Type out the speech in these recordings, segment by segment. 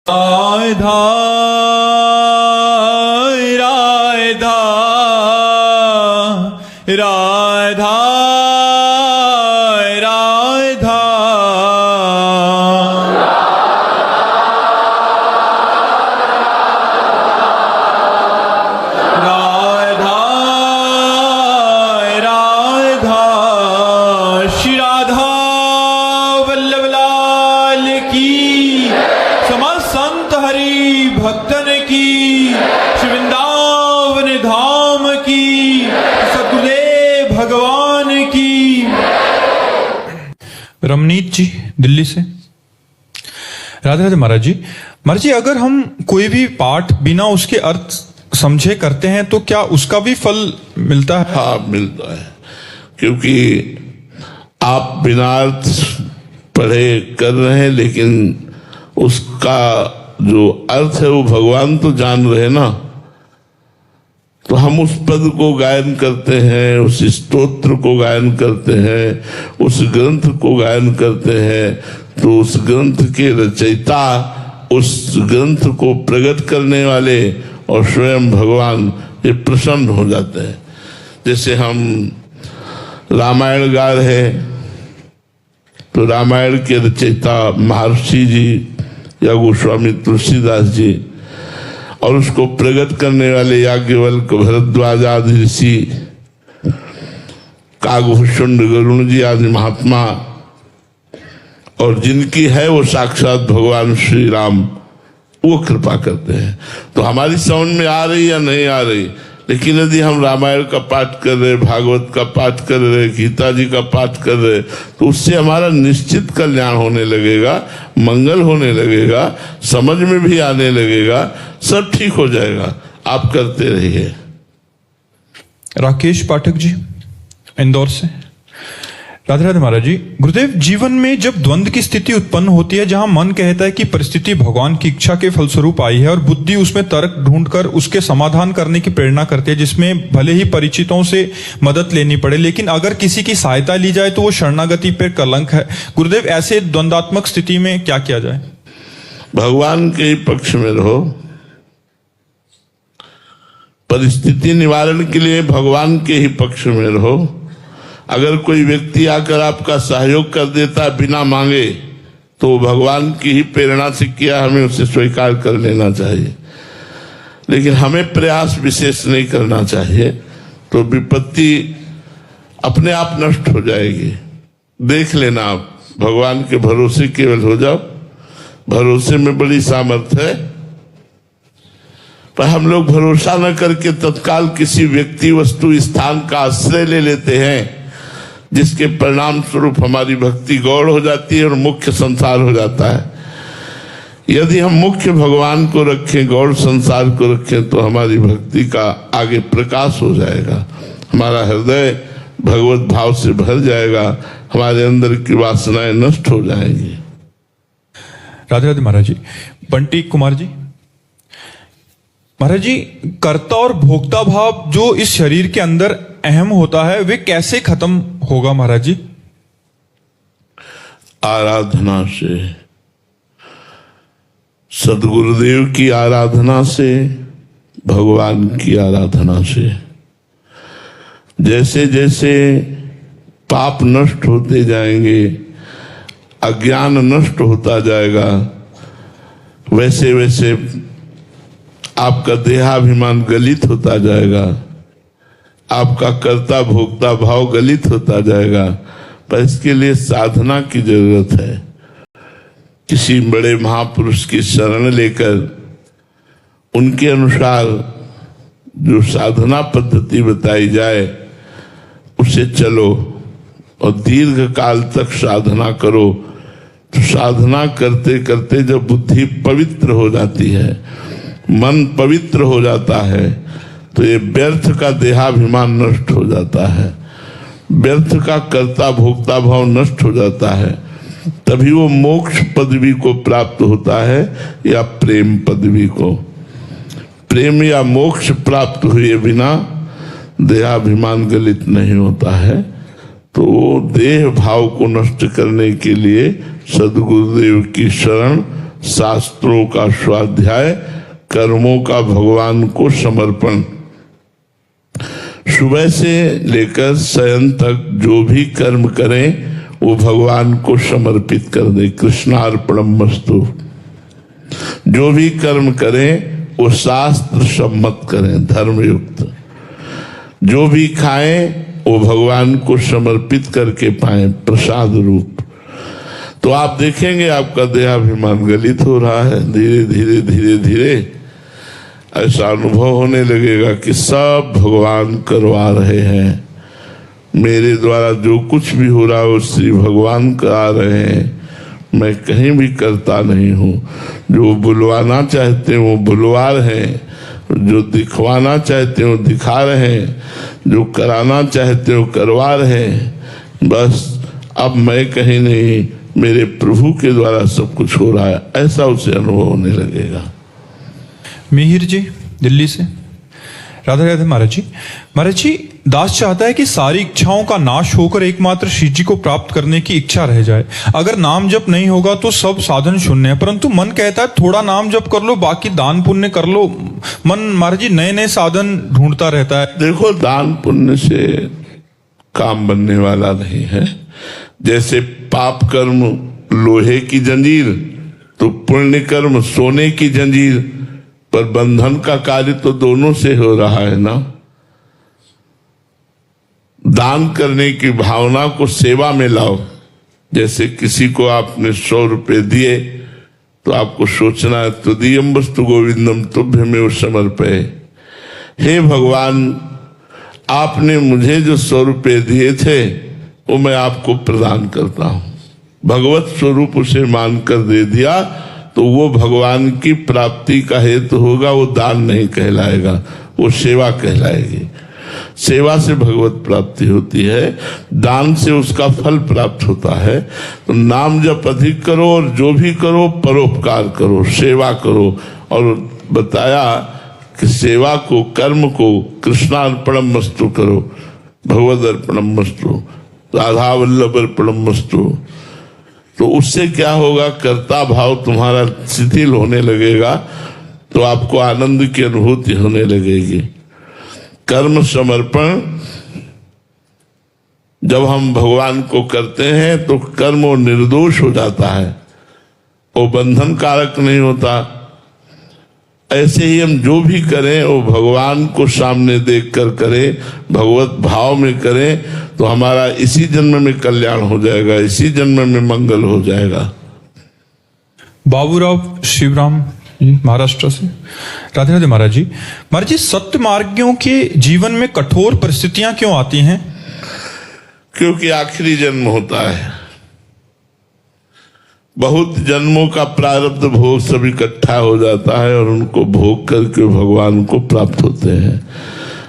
राधा राधा राधा राधा राधा राधा श्री राधा वल्लभ लाल की समस्त संत हरि भक्तन की श्री वृंदावन धाम की सतगुरुदेव भगवान की। रमनीत जी दिल्ली से। राधे राधे महाराज जी। महाराज जी, अगर हम कोई भी पाठ बिना उसके अर्थ समझे करते हैं तो क्या उसका भी फल मिलता है? हाँ, मिलता है, क्योंकि आप बिना अर्थ पढ़े कर रहे हैं, लेकिन उसका जो अर्थ है वो भगवान तो जान रहे ना। तो हम उस पद को गायन करते हैं, उस स्तोत्र को गायन करते हैं, उस ग्रंथ को गायन करते हैं, तो उस ग्रंथ के रचयिता, उस ग्रंथ को प्रकट करने वाले और स्वयं भगवान ये प्रसन्न हो जाते हैं। जैसे हम रामायण गा रहे हैं तो रामायण के रचयिता महर्षि जी या गोस्वामी तुलसीदास जी, और उसको प्रकट करने वाले याज्ञवल्क्य भरद्वाज आदि ऋषि, कागभूषुंड गरुण जी आदि महात्मा, और जिनकी है वो साक्षात भगवान श्री राम, वो कृपा करते हैं। तो हमारी समझ में आ रही या नहीं आ रही, लेकिन यदि हम रामायण का पाठ कर रहे, भागवत का पाठ कर रहे, गीता जी का पाठ कर रहे, तो उससे हमारा निश्चित कल्याण होने लगेगा, मंगल होने लगेगा, समझ में भी आने लगेगा, सब ठीक हो जाएगा। आप करते रहिए। राकेश पाठक जी इंदौर से। राधे राधे महाराज जी। गुरुदेव, जीवन में जब द्वंद्व की स्थिति उत्पन्न होती है, जहां मन कहता है कि परिस्थिति भगवान की इच्छा के फलस्वरूप आई है और बुद्धि उसमें तर्क ढूंढकर उसके समाधान करने की प्रेरणा करती है, जिसमें भले ही परिचितों से मदद लेनी पड़े, लेकिन अगर किसी की सहायता ली जाए तो वो शरणागति पर कलंक है। गुरुदेव, ऐसे द्वंद्वात्मक स्थिति में क्या किया जाए? भगवान के ही पक्ष में रहो। परिस्थिति निवारण के लिए भगवान के ही पक्ष में रहो। अगर कोई व्यक्ति आकर आपका सहयोग कर देता है बिना मांगे, तो भगवान की ही प्रेरणा से किया, हमें उसे स्वीकार कर लेना चाहिए, लेकिन हमें प्रयास विशेष नहीं करना चाहिए। तो विपत्ति अपने आप नष्ट हो जाएगी। देख लेना, आप भगवान के भरोसे केवल हो जाओ। भरोसे में बड़ी सामर्थ्य है, पर हम लोग भरोसा न करके तत्काल किसी व्यक्ति, वस्तु, स्थान का आश्रय ले लेते हैं, जिसके परिणाम स्वरूप हमारी भक्ति गौड़ हो जाती है और मुख्य संसार हो जाता है। यदि हम मुख्य भगवान को रखें, गौड़ संसार को रखें, तो हमारी भक्ति का आगे प्रकाश हो जाएगा, हमारा हृदय भगवत भाव से भर जाएगा, हमारे अंदर की वासनाएं नष्ट हो जाएंगी। राधे राधे महाराज जी। बंटी कुमार जी। महाराज जी, कर्ता और भोक्ता भाव जो इस शरीर के अंदर अहम होता है, वे कैसे खत्म होगा महाराज जी? आराधना से, सदगुरुदेव की आराधना से, भगवान की आराधना से। जैसे जैसे पाप नष्ट होते जाएंगे, अज्ञान नष्ट होता जाएगा, वैसे वैसे आपका देहाभिमान गलित होता जाएगा, आपका कर्ता भोक्ता भाव गलित होता जाएगा। पर इसके लिए साधना की जरूरत है। किसी बड़े महापुरुष की शरण लेकर उनके अनुसार जो साधना पद्धति बताई जाए उसे चलो और दीर्घ काल तक साधना करो। तो साधना करते करते जब बुद्धि पवित्र हो जाती है, मन पवित्र हो जाता है, तो ये व्यर्थ का देहाभिमान नष्ट हो जाता है, व्यर्थ का कर्ता भोक्ता भाव नष्ट हो जाता है। तभी वो मोक्ष पदवी को प्राप्त होता है या प्रेम पदवी को। प्रेम या मोक्ष प्राप्त हुए बिना देहाभिमान गलित नहीं होता है। तो देह भाव को नष्ट करने के लिए सदगुरुदेव की शरण, शास्त्रों का स्वाध्याय, कर्मों का भगवान को समर्पण। सुबह से लेकर शयन तक जो भी कर्म करें वो भगवान को समर्पित कर दे। कृष्णार्पणमस्तु। जो भी कर्म करें वो शास्त्र सम्मत करें, धर्मयुक्त। जो भी खाएं वो भगवान को समर्पित करके पाएं, प्रसाद रूप। तो आप देखेंगे आपका देहाभिमान गलित हो रहा है। धीरे धीरे धीरे धीरे ऐसा अनुभव होने लगेगा कि सब भगवान करवा रहे हैं। मेरे द्वारा जो कुछ भी हो रहा है वो श्री भगवान करा रहे हैं। मैं कहीं भी करता नहीं हूँ। जो बुलवाना चाहते हैं वो बुलवा रहे हैं, जो दिखवाना चाहते हैं वो दिखा रहे हैं, जो कराना चाहते हैं वो करवा रहे हैं। बस अब मैं कहीं नहीं, मेरे प्रभु के द्वारा सब कुछ हो रहा है, ऐसा उसे अनुभव होने लगेगा। मिहिर जी दिल्ली से। राधे राधे महाराज जी। महाराज जी, दास चाहता है कि सारी इच्छाओं का नाश होकर एकमात्र श्री जी को प्राप्त करने की इच्छा रह जाए। अगर नाम जप नहीं होगा तो सब साधन शून्य है, परंतु मन कहता है थोड़ा नाम जप कर लो, बाकी दान पुण्य कर लो। मन महाराज जी नए नए साधन ढूंढता रहता है। देखो, दान पुण्य से काम बनने वाला नहीं है। जैसे पाप कर्म लोहे की जंजीर, तो पुण्य कर्म सोने की जंजीर, पर बंधन का कार्य तो दोनों से हो रहा है ना। दान करने की भावना को सेवा में लाओ। जैसे किसी को आपने 100 रुपए दिए तो आपको सोचना है तुदीयम वस्तु गोविंदम तुभ्यमेव समर्पये। हे भगवान, आपने मुझे जो 100 रुपए दिए थे वो मैं आपको प्रदान करता हूं। भगवत स्वरूप उसे मानकर दे दिया तो वो भगवान की प्राप्ति का हेतु होगा। वो दान नहीं कहलाएगा, वो सेवा कहलाएगी। सेवा से भगवत प्राप्ति होती है, दान से उसका फल प्राप्त होता है। तो नाम जप अधिक करो और जो भी करो परोपकार करो, सेवा करो। और बताया कि सेवा को, कर्म को कृष्णार्पणम मस्तु करो, भगवद अर्पणम मस्तु, राधा वल्लभ अर्पणम मस्तु। तो उससे क्या होगा, कर्ता भाव तुम्हारा शिथिल होने लगेगा, तो आपको आनंद की अनुभूति होने लगेगी। कर्म समर्पण जब हम भगवान को करते हैं तो कर्म वो निर्दोष हो जाता है, वो बंधन कारक नहीं होता। ऐसे ही हम जो भी करें वो भगवान को सामने देखकर करें, भगवत भाव में करें, तो हमारा इसी जन्म में कल्याण हो जाएगा, इसी जन्म में मंगल हो जाएगा। बाबूराव शिवराम महाराष्ट्र से। राधे राधे महाराज जी। महाराज जी, सत्य मार्गियों के जीवन में कठोर परिस्थितियां क्यों आती हैं? क्योंकि आखिरी जन्म होता है। बहुत जन्मों का प्रारब्ध भोग सब इकट्ठा हो जाता है और उनको भोग करके भगवान को प्राप्त होते हैं।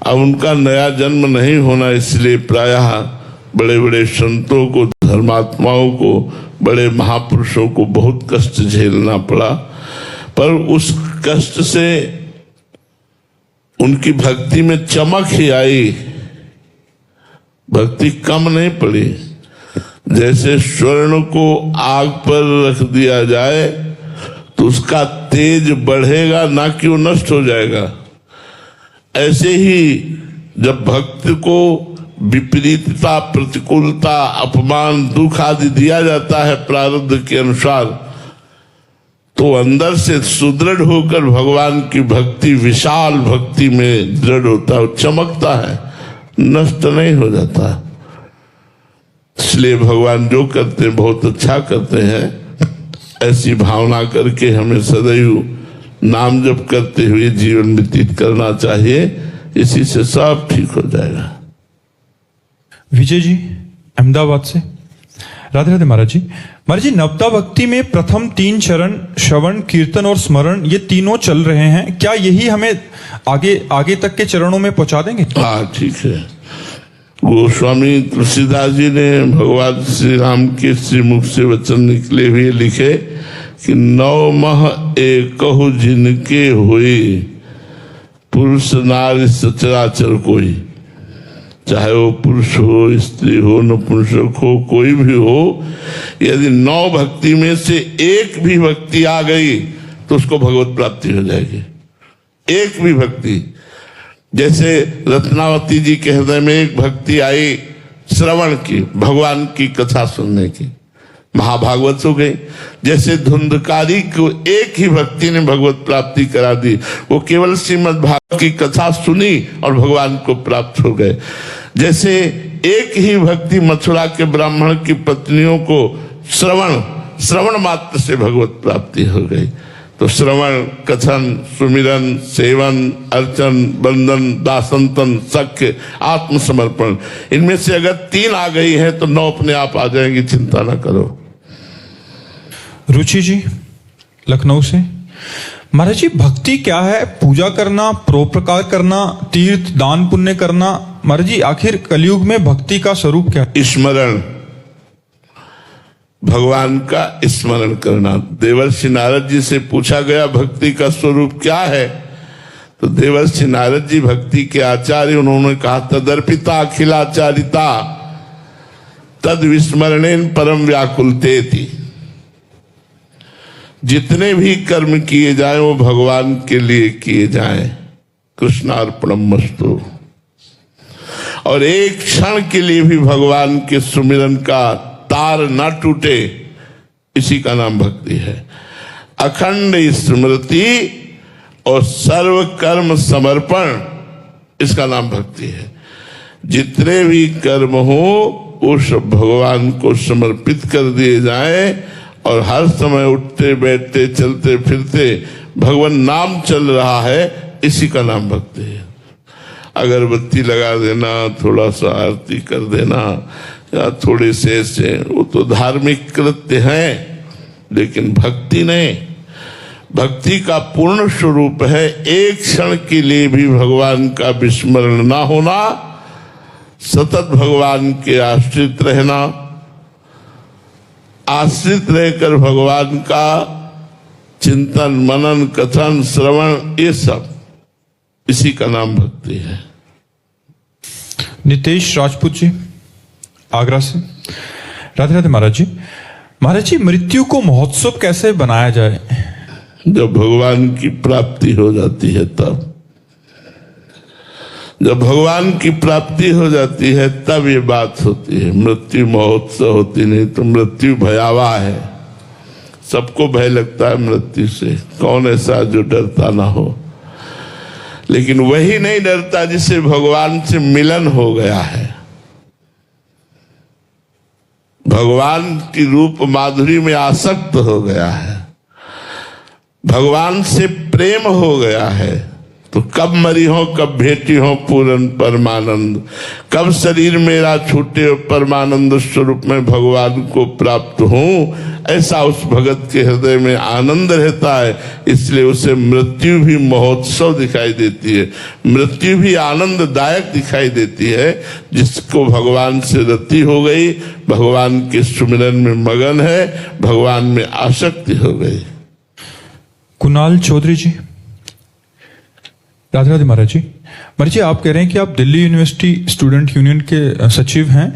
अब उनका नया जन्म नहीं होना, इसलिए प्रायः बड़े बड़े संतों को, धर्मात्माओं को, बड़े महापुरुषों को बहुत कष्ट झेलना पड़ा। पर उस कष्ट से उनकी भक्ति में चमक ही आई, भक्ति कम नहीं पड़ी। जैसे स्वर्ण को आग पर रख दिया जाए तो उसका तेज बढ़ेगा, ना कि वो नष्ट हो जाएगा। ऐसे ही जब भक्त को विपरीतता, प्रतिकूलता, अपमान, दुख आदि दिया जाता है प्रारब्ध के अनुसार, तो अंदर से सुदृढ़ होकर भगवान की भक्ति, विशाल भक्ति में दृढ़ होता है, चमकता है, नष्ट नहीं हो जाता। इसलिए भगवान जो करते हैं बहुत अच्छा करते हैं। ऐसी भावना करके हमें सदैव नाम जप करते हुए जीवन व्यतीत करना चाहिए, इसी से सब ठीक हो जाएगा। विजय जी अहमदाबाद से। राधे राधे महाराज जी। महाराज जी, नवता भक्ति में प्रथम 3 चरण श्रवण, कीर्तन और स्मरण, ये तीनों चल रहे हैं, क्या यही हमें आगे तक के चरणों में पहुंचा देंगे? हाँ, ठीक है। गोस्वामी तुलसीदास जी ने भगवान श्री राम के श्रीमुख से वचन निकले हुए लिखे कि 9 माह एकहु जिनके हुए, पुरुष नारी सचराचर कोई। चाहे वो पुरुष हो, स्त्री हो, नपुंसक हो, कोई भी हो, यदि 9 भक्ति में से एक भी भक्ति आ गई तो उसको भगवत प्राप्ति हो जाएगी। एक भी भक्ति, जैसे रत्नावती जी के हृदय में एक भक्ति आई श्रवण की, भगवान की कथा सुनने की, महाभागवत हो गई। जैसे धुंधकारी को एक ही भक्ति ने भगवत प्राप्ति करा दी, वो केवल श्रीमद् भागवत की कथा सुनी और भगवान को प्राप्त हो गए। जैसे एक ही भक्ति मथुरा के ब्राह्मण की पत्नियों को श्रवण मात्र से भगवत प्राप्ति हो गई। तो श्रवण, कथन, सुमिरन, सेवन, अर्चन, बंदन, दासंतन, सख्य, आत्मसमर्पण, इनमें से अगर 3 आ गई है तो 9 अपने आप आ जाएंगी, चिंता ना करो। रुचि जी लखनऊ से, महाराज जी भक्ति क्या है? पूजा करना, परोपकार करना, तीर्थ दान पुण्य करना, महाराज जी आखिर कलयुग में भक्ति का स्वरूप क्या है? स्मरण, भगवान का स्मरण करना। देवर्षि नारद जी से पूछा गया भक्ति का स्वरूप क्या है, तो देवर्षि नारद जी भक्ति के आचार्य, उन्होंने कहा तदर्पिता अखिलाचारिता तद विस्मरणेन परम व्याकुलते थी। जितने भी कर्म किए जाएं वो भगवान के लिए किए जाएं, कृष्णार्पणमस्तु। और एक क्षण के लिए भी भगवान के सुमिरन का तार ना टूटे, इसी का नाम भक्ति है। अखंड स्मृति और सर्व कर्म समर्पण, इसका नाम भक्ति है। जितने भी कर्म हो उस भगवान को समर्पित कर दिए जाए और हर समय उठते बैठते चलते फिरते भगवान नाम चल रहा है, इसी का नाम भक्ति है। अगरबत्ती लगा देना, थोड़ा सा आरती कर देना या थोड़े से वो तो धार्मिक कृत्य हैं, लेकिन भक्ति नहीं। भक्ति का पूर्ण स्वरूप है एक क्षण के लिए भी भगवान का विस्मरण ना होना, सतत भगवान के आश्रित रहना, आश्रित रहकर भगवान का चिंतन, मनन, कथन, श्रवण, ये सब, इसी का नाम भक्ति है। नितेश राजपूत जी आगरा से, राधे राधे महाराज जी। महाराज जी मृत्यु को महोत्सव कैसे बनाया जाए? जब भगवान की प्राप्ति हो जाती है तब, जब भगवान की प्राप्ति हो जाती है तब ये बात होती है। मृत्यु महोत्सव होती नहीं तो मृत्यु भयावह है, सबको भय लगता है मृत्यु से, कौन ऐसा जो डरता ना हो। लेकिन वही नहीं डरता जिसे भगवान से मिलन हो गया है, भगवान की रूप माधुरी में आसक्त हो गया है, भगवान से प्रेम हो गया है। तो कब मरी हो, कब भेटी हो पूर्ण परमानंद, कब शरीर मेरा छूटे और परमानंद स्वरूप में भगवान को प्राप्त हूं, ऐसा उस भगत के हृदय में आनंद रहता है। इसलिए उसे मृत्यु भी महोत्सव दिखाई देती है, मृत्यु भी आनंददायक दिखाई देती है। जिसको भगवान से रति हो गई, भगवान के सुमिरन में मगन है, भगवान में आसक्ति हो गई। कुणाल चौधरी जी, राधे राधे महाराज जी। महाराज जी आप कह रहे हैं कि आप दिल्ली यूनिवर्सिटी स्टूडेंट यूनियन के सचिव हैं।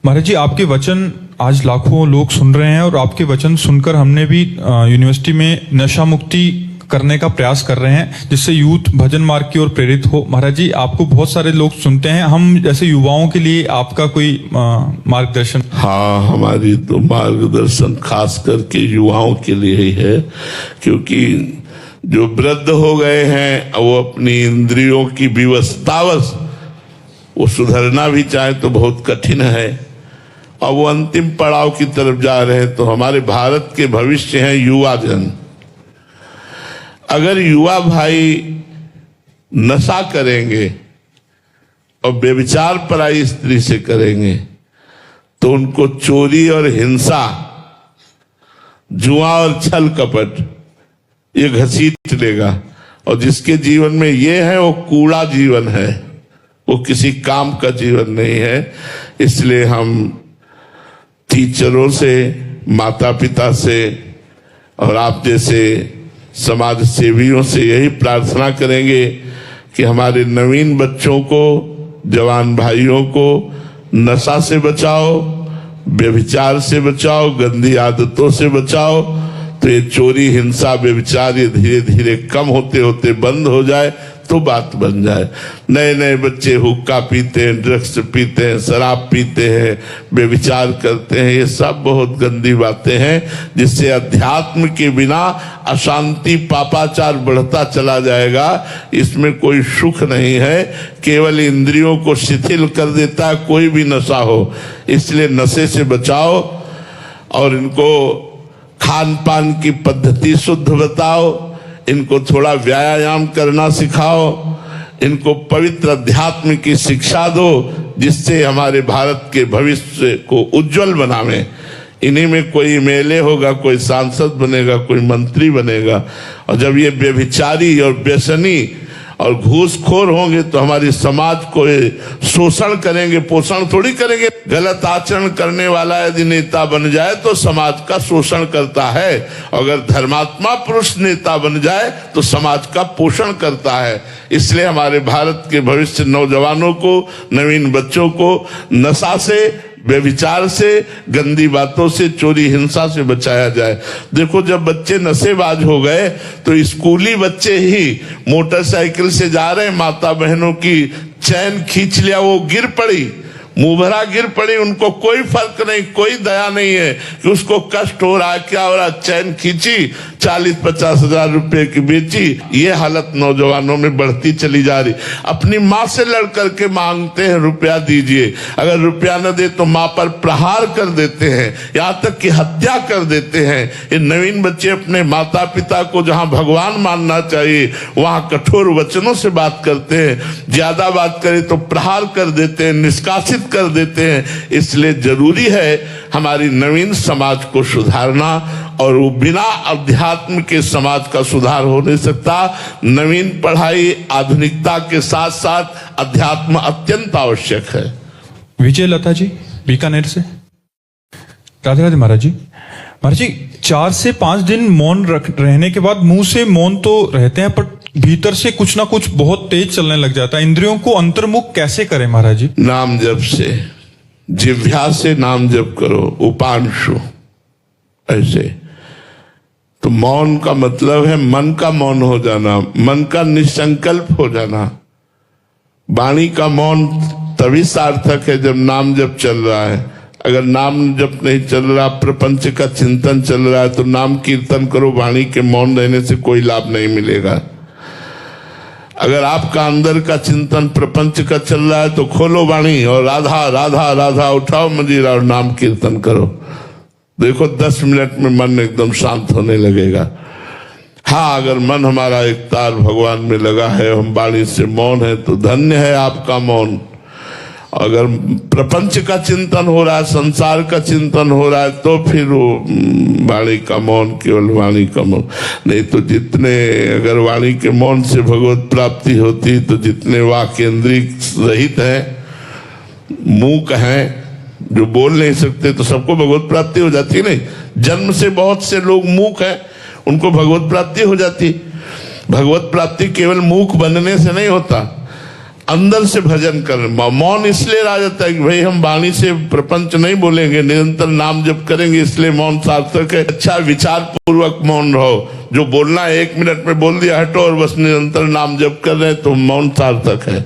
महाराज जी आपके वचन आज लाखों लोग सुन रहे हैं और आपके वचन सुनकर हमने भी यूनिवर्सिटी में नशा मुक्ति करने का प्रयास कर रहे हैं, जिससे यूथ भजन मार्ग की ओर प्रेरित हो। महाराज जी आपको बहुत सारे लोग सुनते हैं, हम जैसे युवाओं के लिए आपका कोई मार्गदर्शन? हाँ, हमारी तो मार्गदर्शन खास करके युवाओं के लिए ही है, क्योंकि जो वृद्ध हो गए हैं वो अपनी इंद्रियों की विवशतावश वो सुधरना भी चाहे तो बहुत कठिन है, और वो अंतिम पड़ाव की तरफ जा रहे हैं। तो हमारे भारत के भविष्य हैं युवा जन। अगर युवा भाई नशा करेंगे और व्यभिचार पराई स्त्री से करेंगे तो उनको चोरी और हिंसा, जुआ और छल कपट ये घसीट लेगा, और जिसके जीवन में ये है वो कूड़ा जीवन है, वो किसी काम का जीवन नहीं है। इसलिए हम टीचरों से, माता पिता से और आप जैसे समाज सेवियों से यही प्रार्थना करेंगे कि हमारे नवीन बच्चों को जवान भाइयों को नशा से बचाओ, व्यभिचार से बचाओ, गंदी आदतों से बचाओ, तो ये चोरी, हिंसा, व्यभिचार ये धीरे धीरे कम होते होते बंद हो जाए तो बात बन जाए। नए नए बच्चे हुक्का पीते हैं, ड्रग्स पीते हैं, शराब पीते हैं, व्यभिचार करते हैं, ये सब बहुत गंदी बातें हैं, जिससे अध्यात्म के बिना अशांति, पापाचार बढ़ता चला जाएगा। इसमें कोई सुख नहीं है, केवल इंद्रियों को शिथिल कर देता है कोई भी नशा हो। इसलिए नशे से बचाओ और इनको खान पान की पद्धति शुद्ध बताओ, इनको थोड़ा व्यायाम करना सिखाओ, इनको पवित्र अध्यात्म की शिक्षा दो, जिससे हमारे भारत के भविष्य को उज्जवल बनावे। इन्हीं में कोई एमएलए होगा, कोई सांसद बनेगा, कोई मंत्री बनेगा। और जब ये व्यभिचारी और व्यसनी और घूसखोर होंगे तो हमारी समाज को शोषण करेंगे, पोषण थोड़ी करेंगे। गलत आचरण करने वाला यदि नेता बन जाए तो समाज का शोषण करता है, अगर धर्मात्मा पुरुष नेता बन जाए तो समाज का पोषण करता है। इसलिए हमारे भारत के भविष्य नौजवानों को, नवीन बच्चों को नशा से, व्यभिचार से, गंदी बातों से, चोरी हिंसा से बचाया जाए। देखो, जब बच्चे नशेबाज हो गए तो स्कूली बच्चे ही मोटरसाइकिल से जा रहे, माता बहनों की चैन खींच लिया, वो गिर पड़ी, मुंह भरा गिर पड़ी, उनको कोई फर्क नहीं, कोई दया नहीं है कि उसको कष्ट हो रहा है, क्या हो रहा है, चैन खींची, 40-50 हजार रुपए की बेची। ये हालत नौजवानों में बढ़ती चली जा रही। अपनी माँ से लड़ करके मांगते हैं रुपया दीजिए, अगर रुपया न दे तो माँ पर प्रहार कर देते हैं, यहाँ तक कि हत्या कर देते हैं। ये नवीन बच्चे अपने माता पिता को जहाँ भगवान मानना चाहिए वहाँ कठोर वचनों से बात करते हैं, ज्यादा बात करे तो प्रहार कर देते हैं, निष्कासित कर देते हैं। इसलिए जरूरी है हमारी नवीन समाज को सुधारना, और वो बिना अध्यात्म के समाज का सुधार हो नहीं सकता। नवीन पढ़ाई, आधुनिकता के साथ साथ अध्यात्म अत्यंत आवश्यक है। विजय लता जी बीकानेर से। राधे राधे महाराज जी। महाराज जी, 4 से 5 दिन मौन रहने के बाद मुंह से मौन तो रहते हैं, पर भीतर से कुछ ना कुछ बहुत तेज चलने लग जाता है। इंद्रियों को अंतर्मुख कैसे करें महाराज जी? नाम जप से, जिह्वा से नाम जप करो, उपांशु ऐसे। तो मौन का मतलब है मन का मौन हो जाना, मन का निसंकल्प हो जाना। वाणी का मौन तभी सार्थक है जब नाम जप चल रहा है। अगर नाम जप नहीं चल रहा, प्रपंच का चिंतन चल रहा है, तो नाम कीर्तन करो, वाणी के मौन रहने से कोई लाभ नहीं मिलेगा। अगर आपका अंदर का चिंतन प्रपंच का चल रहा है तो खोलो वाणी और राधा राधा राधा उठाओ मंजीरा और नाम कीर्तन करो। देखो 10 मिनट में मन एकदम शांत होने लगेगा। हाँ, अगर मन हमारा एक तार भगवान में लगा है, हम वाणी से मौन है, तो धन्य है आपका मौन। अगर प्रपंच का चिंतन हो रहा है, संसार का चिंतन हो रहा है, तो फिर वो वाणी का मौन, केवल वाणी का मौन। नहीं तो जितने, अगर वाणी के मौन से भगवत प्राप्ति होती तो जितने वाक्येंद्रिय रहित हैं, मूक हैं, जो बोल नहीं सकते, तो सबको भगवत प्राप्ति हो जाती नहीं। जन्म से बहुत से लोग मूक हैं, उनको भगवत प्राप्ति हो जाती। भगवत प्राप्ति केवल मूक बनने से नहीं होता, अंदर से भजन कर। मौन इसलिए रह जाता है कि भाई हम वाणी से प्रपंच नहीं बोलेंगे, निरंतर नाम जप करेंगे, इसलिए मौन सार्थक है। अच्छा विचार पूर्वक मौन रहो, जो बोलना 1 मिनट में बोल दिया हटो और बस निरंतर नाम जप कर रहे हैं तो मौन सार्थक है।